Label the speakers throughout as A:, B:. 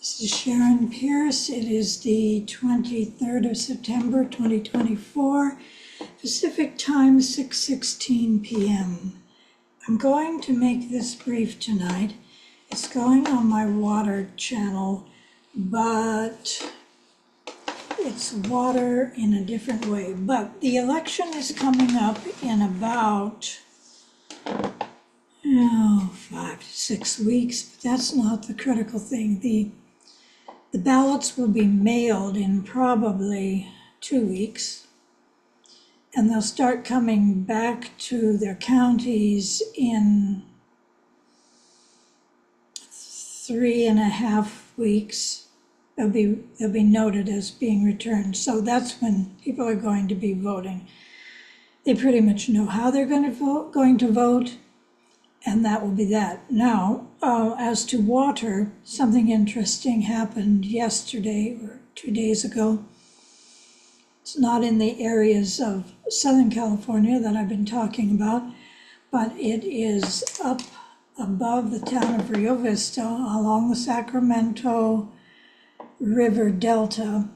A: This is Sharon Pierce. It is the 23rd of September 2024, Pacific Time, 6:16 p.m. I'm going to make this brief tonight. It's going on my water channel, but it's water in a different way. But the election is coming up in about 5 to 6 weeks, but that's not the critical thing. The ballots will be mailed in probably 2 weeks, and they'll start coming back to their counties in 3.5 weeks. They'll be noted as being returned. So that's when people are going to be voting. They pretty much know how they're going to vote, and that will be that. Now, as to water, something interesting happened yesterday or 2 days ago. It's not in the areas of Southern California that I've been talking about, but it is up above the town of Rio Vista along the Sacramento River Delta.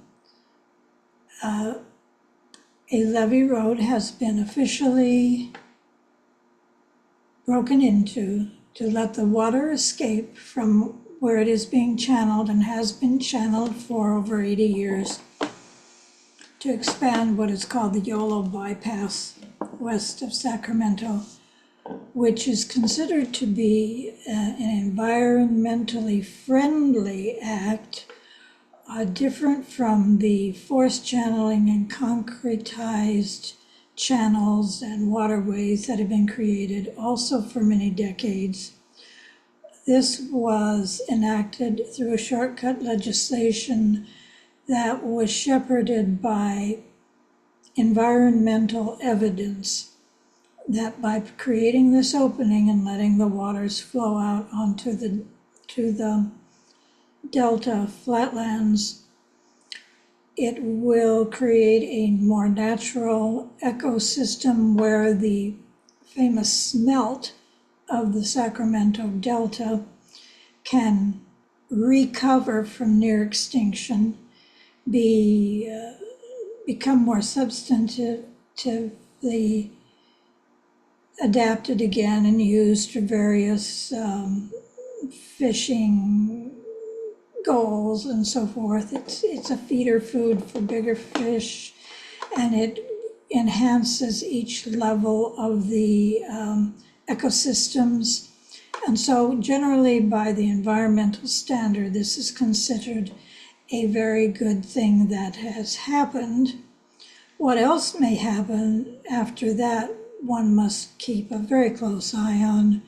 A: A levee road has been officially broken into to let the water escape from where it is being channeled and has been channeled for over 80 years to expand what is called the Yolo bypass west of Sacramento, which is considered to be an environmentally friendly act, different from the forced channeling and concretized channels and waterways that have been created also for many decades. This was enacted through a shortcut legislation that was shepherded by environmental evidence that by creating this opening and letting the waters flow out onto the delta flatlands, it will create a more natural ecosystem where the famous smelt of the Sacramento Delta can recover from near extinction, become more substantively adapted again and used for various fishing goals and so forth. It's a feeder food for bigger fish, and it enhances each level of the ecosystems. And so generally by the environmental standard, this is considered a very good thing that has happened. What else may happen after that, one must keep a very close eye on,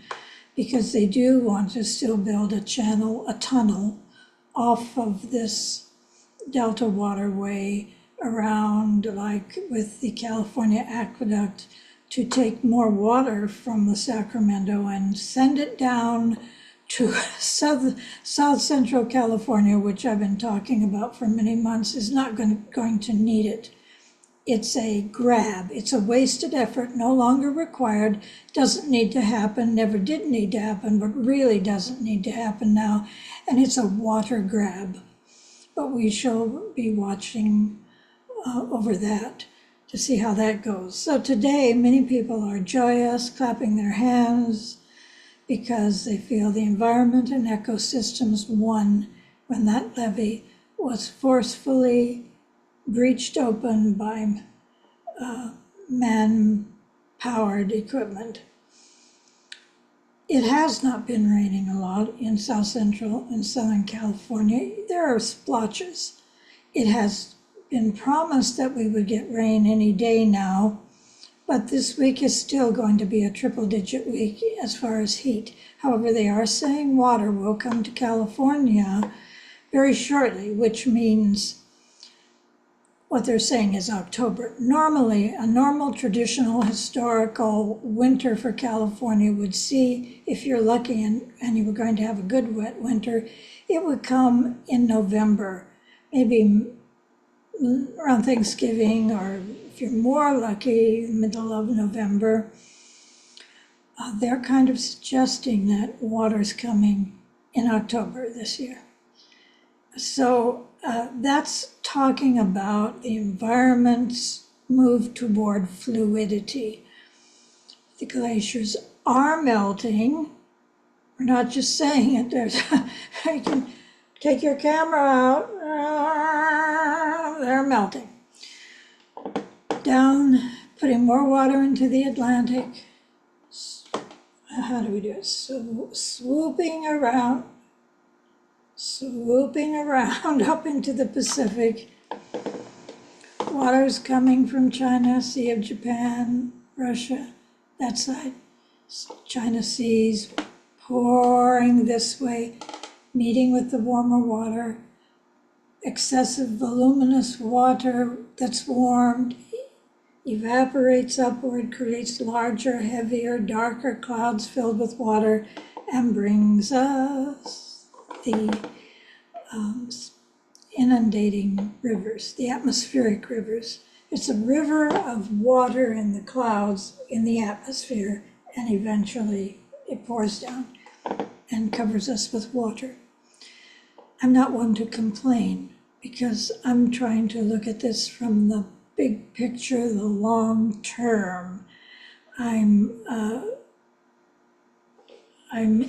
A: because they do want to still build a tunnel off of this delta waterway around, like with the California aqueduct, to take more water from the Sacramento and send it down to South Central California, which I've been talking about for many months, is not going to need it. It's a grab. It's a wasted effort, no longer required, doesn't need to happen, never did need to happen, but really doesn't need to happen now. And it's a water grab. But we shall be watching over that to see how that goes. So today, many people are joyous, clapping their hands, because they feel the environment and ecosystems won when that levee was forcefully breached open by man-powered equipment. It has not been raining a lot in South Central and Southern California. There are splotches. It has been promised that we would get rain any day now, but this week is still going to be a triple-digit week as far as heat. However, they are saying water will come to California very shortly, which means what they're saying is October. Normally, a normal, traditional, historical winter for California would see, if you're lucky and you were going to have a good wet winter, it would come in November, maybe around Thanksgiving, or if you're more lucky, middle of November. They're kind of suggesting that water's coming in October this year. So that's talking about the environment's move toward fluidity. The glaciers are melting. We're not just saying it. There's, you can take your camera out. They're melting. Down, putting more water into the Atlantic. How do we do it? So swooping around up into the Pacific. Water's coming from China, Sea of Japan, Russia, that side. China seas pouring this way, meeting with the warmer water. Excessive voluminous water that's warmed evaporates upward, creates larger, heavier, darker clouds filled with water, and brings us the inundating rivers, the atmospheric rivers. It's a river of water in the clouds in the atmosphere, and eventually it pours down and covers us with water. I'm not one to complain because I'm trying to look at this from the big picture, the long term. I'm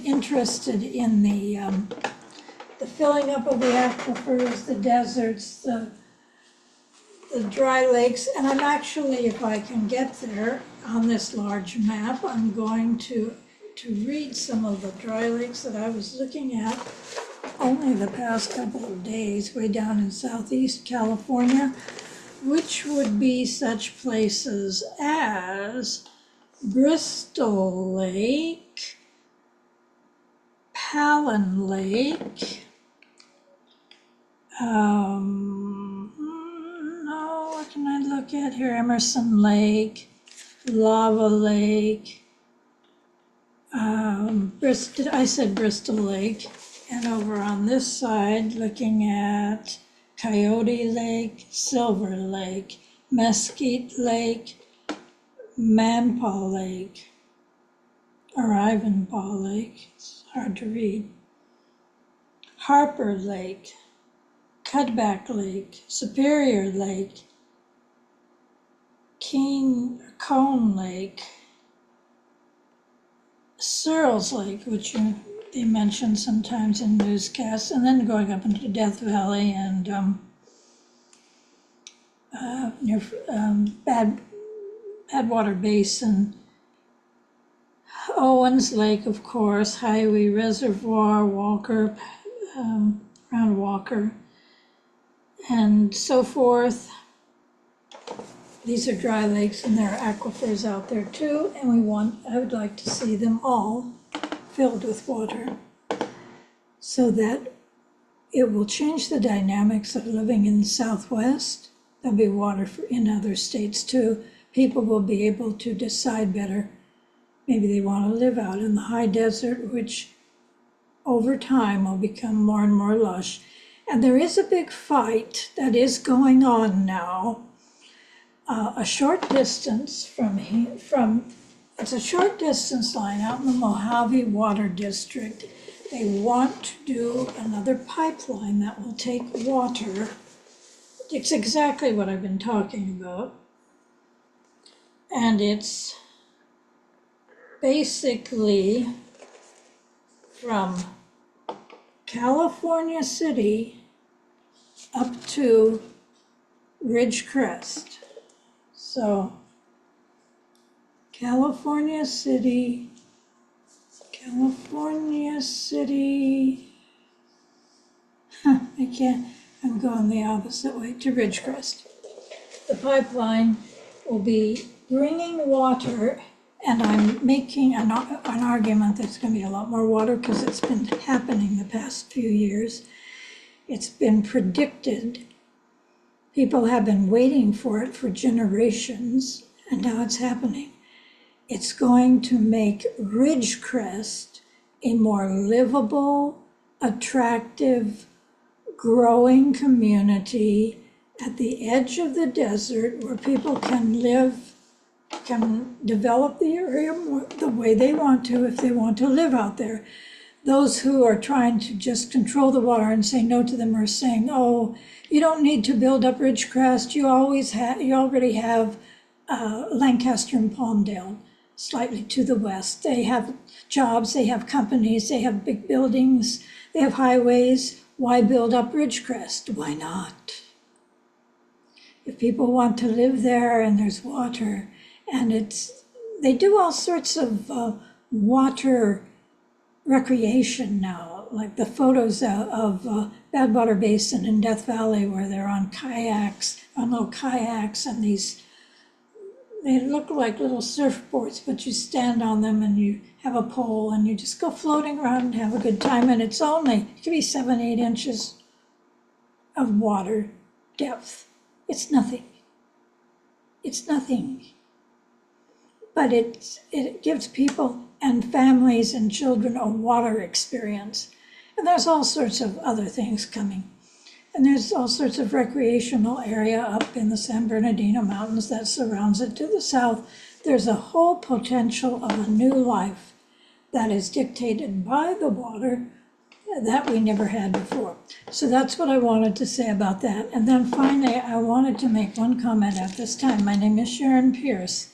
A: interested in the filling up of the aquifers, the deserts, the dry lakes, and I'm actually, if I can get there on this large map, I'm going to read some of the dry lakes that I was looking at only the past couple of days, way down in southeast California, which would be such places as Bristol Lake, Palin Lake, what can I look at here? Emerson Lake, Lava Lake, I said Bristol Lake, and over on this side, looking at Coyote Lake, Silver Lake, Mesquite Lake, Manpaw Lake, or Ivanpah Lake, it's hard to read, Harper Lake, Cutback Lake, Superior Lake, Cone Lake, Searles Lake, which they mention sometimes in newscasts, and then going up into Death Valley and near Badwater Basin, Owens Lake, of course, Highway Reservoir, Walker, around Walker, and so forth. These are dry lakes, and there are aquifers out there too, and I would like to see them all filled with water so that it will change the dynamics of living in the Southwest. There'll be water in other states too. People will be able to decide better. Maybe they want to live out in the high desert, which over time will become more and more lush. And there is a big fight that is going on now. A short distance it's a short distance line out in the Mojave Water District. They want to do another pipeline that will take water. It's exactly what I've been talking about. And it's basically from California City up to Ridgecrest. So California City, I'm going the opposite way to Ridgecrest. The pipeline will be bringing water, and I'm making an argument that it's going to be a lot more water because it's been happening the past few years. It's been predicted. People have been waiting for it for generations, and now it's happening. It's going to make Ridgecrest a more livable, attractive, growing community at the edge of the desert where people can live, can develop the area the way they want to if they want to live out there. those who are trying to just control the water and say no to them are saying, oh, you don't need to build up Ridgecrest. You already have Lancaster and Palmdale slightly to the west. They have jobs, they have companies, they have big buildings, they have highways. Why build up Ridgecrest? Why not? If people want to live there and there's water, and they do all sorts of water recreation now, like the photos of Badwater Basin in Death Valley where they're on little kayaks, and they look like little surfboards, but you stand on them and you have a pole and you just go floating around and have a good time. And it could be 7-8 inches of water depth. It's nothing. It's nothing. But it gives people and families and children a water experience. And there's all sorts of other things coming. And there's all sorts of recreational area up in the San Bernardino Mountains that surrounds it. To the south, there's a whole potential of a new life that is dictated by the water that we never had before. So that's what I wanted to say about that. And then finally, I wanted to make one comment at this time. My name is Sharon Pierce.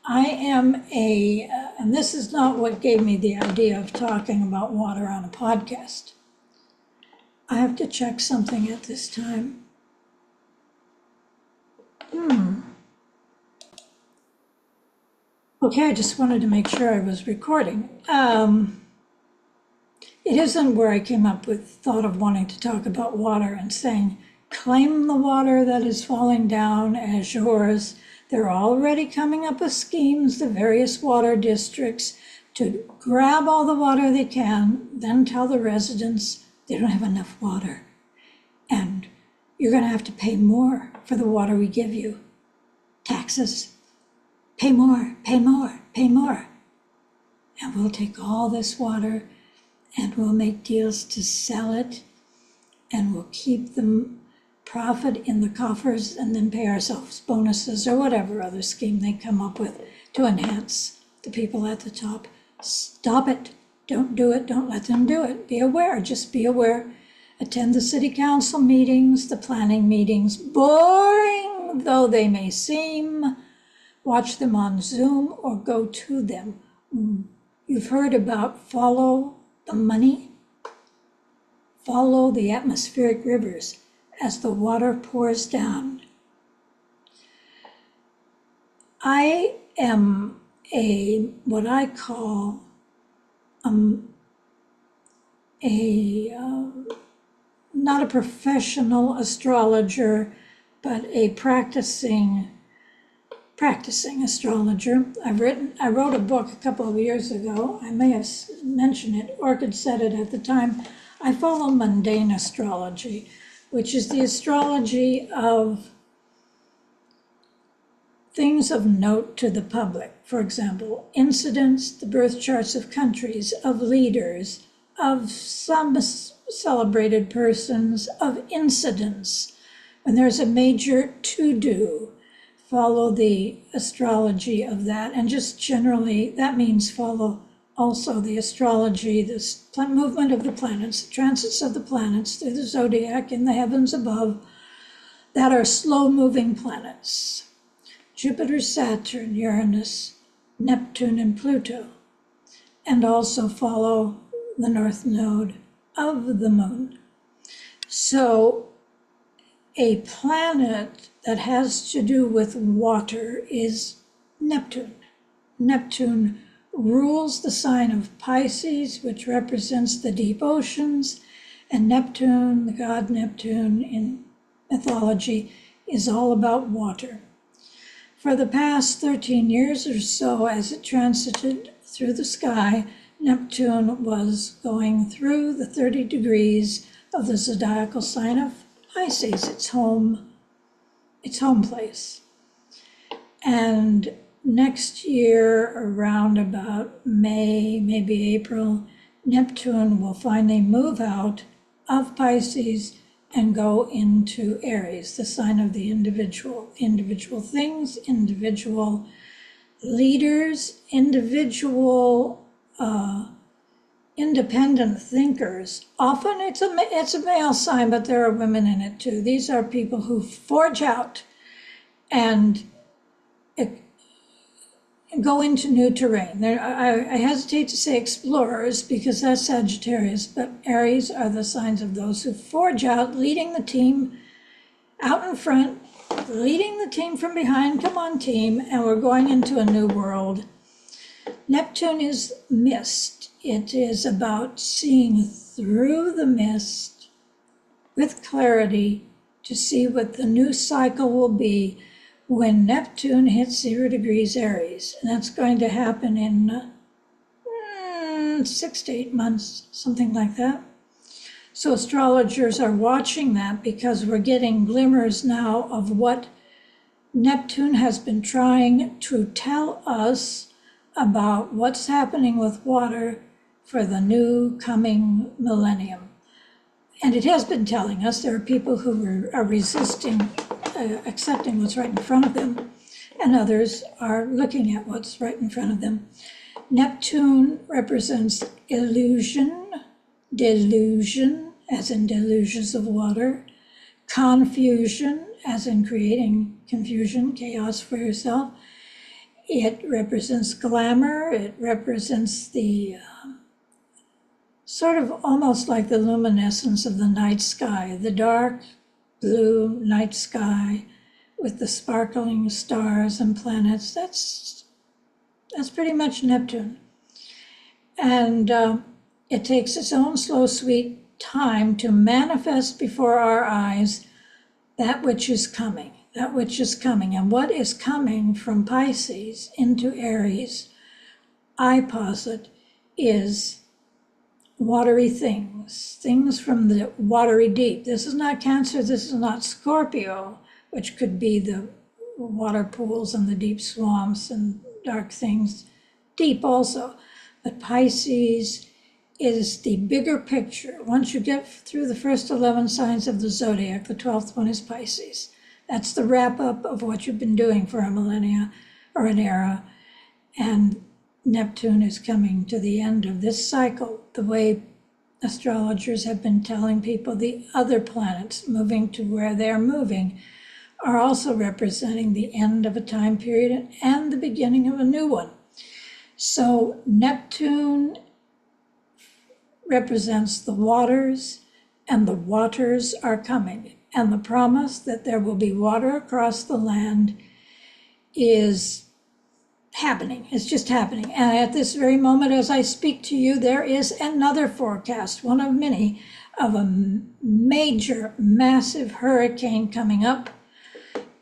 A: I am and this is not what gave me the idea of talking about water on a podcast. I have to check something at this time. Okay, I just wanted to make sure I was recording. It isn't where I came up with thought of wanting to talk about water and saying, claim the water that is falling down as yours. They're already coming up with schemes, the various water districts, to grab all the water they can, then tell the residents they don't have enough water. And you're going to have to pay more for the water we give you. Taxes. Pay more, pay more, pay more. And we'll take all this water and we'll make deals to sell it, and we'll keep the profit in the coffers and then pay ourselves bonuses or whatever other scheme they come up with to enhance the people at the top. Stop it. Don't do it. Don't let them do it. Be aware. Just be aware. Attend the city council meetings, the planning meetings, boring though they may seem. Watch them on Zoom or go to them. You've heard about follow the money. Follow the atmospheric rivers as the water pours down. I am what I call not a professional astrologer, but a practicing astrologer. I wrote a book a couple of years ago. I may have mentioned it, Orchid said it at the time. I follow mundane astrology, which is the astrology of things of note to the public. For example, incidents, the birth charts of countries, of leaders, of some celebrated persons, of incidents. When there's a major to-do, follow the astrology of that. And just generally, that means follow also the astrology, this movement of the planets, the transits of the planets through the Zodiac in the heavens above that are slow-moving planets. Jupiter, Saturn, Uranus, Neptune, and Pluto. And also follow the north node of the moon. So a planet that has to do with water is Neptune. Neptune rules the sign of Pisces, which represents the deep oceans, and Neptune, the god Neptune in mythology, is all about water. For the past 13 years or so, as it transited through the sky, Neptune was going through the 30 degrees of the zodiacal sign of Pisces, its home place. And next year, around about May, maybe April, Neptune will finally move out of Pisces and go into Aries, the sign of the individual things, individual leaders, individual independent thinkers. Often it's a male sign, but there are women in it too. These are people who forge out and go into new terrain. I hesitate to say explorers because that's Sagittarius, but Aries are the signs of those who forge out, leading the team out in front, leading the team from behind. Come on, team, and we're going into a new world. Neptune is mist. It is about seeing through the mist with clarity to see what the new cycle will be when Neptune hits 0 degrees Aries. And that's going to happen in 6 to 8 months, something like that. So astrologers are watching that because we're getting glimmers now of what Neptune has been trying to tell us about what's happening with water for the new coming millennium. And it has been telling us. There are people who are resisting accepting what's right in front of them, and others are looking at what's right in front of them. Neptune represents illusion, delusion, as in delusions of water, confusion, as in creating confusion, chaos for yourself. It represents glamour. It represents the sort of almost like the luminescence of the night sky, the dark blue night sky with the sparkling stars and planets. That's pretty much Neptune. And it takes its own slow, sweet time to manifest before our eyes that which is coming, that which is coming. And what is coming from Pisces into Aries, I posit, is watery things from the watery deep. This is not Cancer, this is not Scorpio, which could be the water pools and the deep swamps and dark things, deep also. But Pisces is the bigger picture. Once you get through the first 11 signs of the Zodiac, the 12th one is Pisces. That's the wrap up of what you've been doing for a millennia or an era. And Neptune is coming to the end of this cycle, the way astrologers have been telling people the other planets moving to where they're moving are also representing the end of a time period and the beginning of a new one. So Neptune represents the waters, and the waters are coming. And the promise that there will be water across the land is happening. It's just happening. And at this very moment, as I speak to you, there is another forecast, one of many, of a major, massive hurricane coming up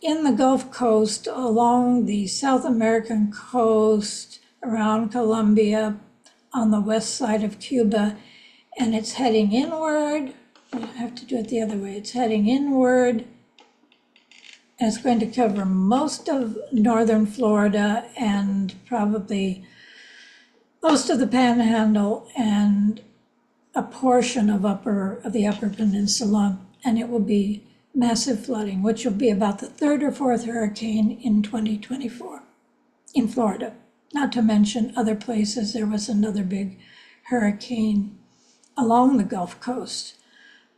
A: in the Gulf Coast, along the South American coast, around Colombia, on the west side of Cuba. And it's heading inward. I have to do it the other way. It's heading inward. And it's going to cover most of northern Florida and probably most of the Panhandle and a portion of the Upper Peninsula. And it will be massive flooding, which will be about the 3rd or 4th hurricane in 2024 in Florida. Not to mention other places. There was another big hurricane along the Gulf Coast.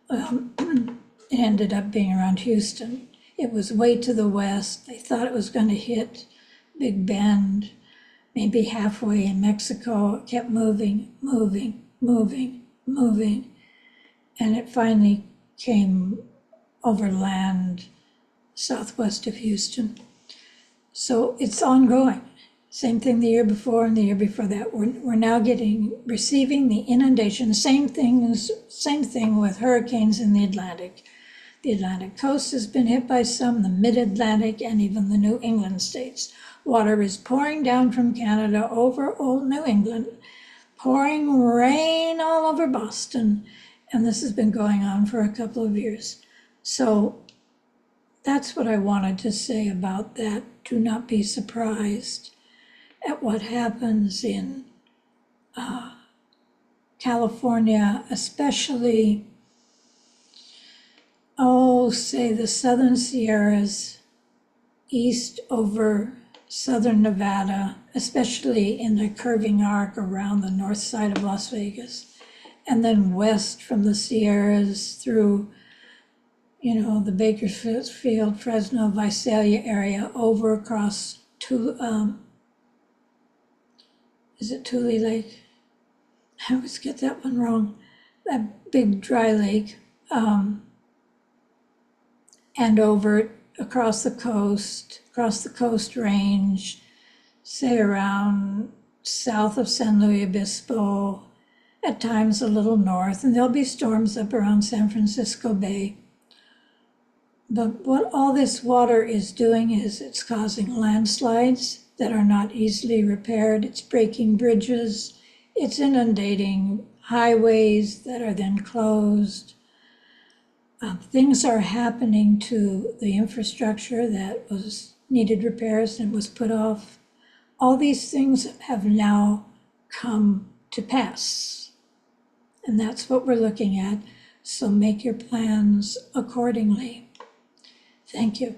A: It ended up being around Houston. It was way to the west. They thought it was going to hit Big Bend, maybe halfway in Mexico. It kept moving, and it finally came overland southwest of Houston. So it's ongoing. Same thing the year before and the year before that. We're now receiving the inundation. Same thing with hurricanes in the Atlantic. The Atlantic coast has been hit by some, the mid-Atlantic, and even the New England states. Water is pouring down from Canada over old New England, pouring rain all over Boston, and this has been going on for a couple of years. So that's what I wanted to say about that. Do not be surprised at what happens in California, especially, say the Southern Sierras, east over Southern Nevada, especially in the curving arc around the north side of Las Vegas. and then west from the Sierras through, the Bakersfield, Fresno, Visalia area, over across to, is it Tule Lake? I always get that one wrong. That big dry lake, and over across the coast range, say around south of San Luis Obispo, at times a little north, and there'll be storms up around San Francisco Bay. But what all this water is doing is it's causing landslides that are not easily repaired. It's breaking bridges. It's inundating highways that are then closed. Things are happening to the infrastructure that needed repairs and was put off. All these things have now come to pass. And that's what we're looking at. So make your plans accordingly. Thank you.